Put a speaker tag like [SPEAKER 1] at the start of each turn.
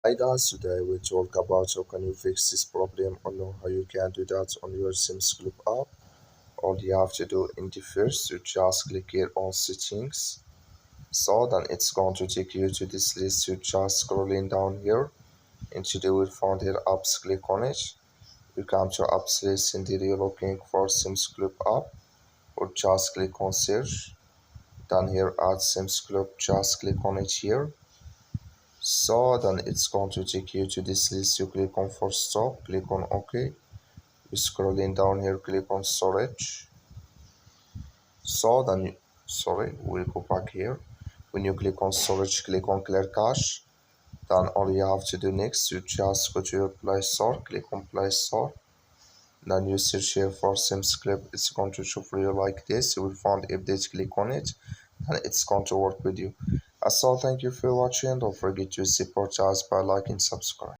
[SPEAKER 1] Hi guys, today we talk about how can you fix this problem or know how you can do that on your Sims Club app. All you have to do in the first, you just click here on settings. So then it's going to take you to this list. You just scrolling down here into the will find here apps, click on it. You come to apps list and there you're looking for Sims Club app or just click on search. Then here add Sims Club, just click on it here. So then it's going to take you to this list. You click on for stop, click on OK. You scrolling down here, click on storage. So then, sorry, we'll go back here. When you click on storage, click on clear cache. Then all you have to do next, you just go to your Play Store, click on Play Store. Then you search here for Sims Clip. It's going to show for you like this. You will find update, click on it, and it's going to work with you. So thank you for watching. Don't forget to support us by liking, subscribe.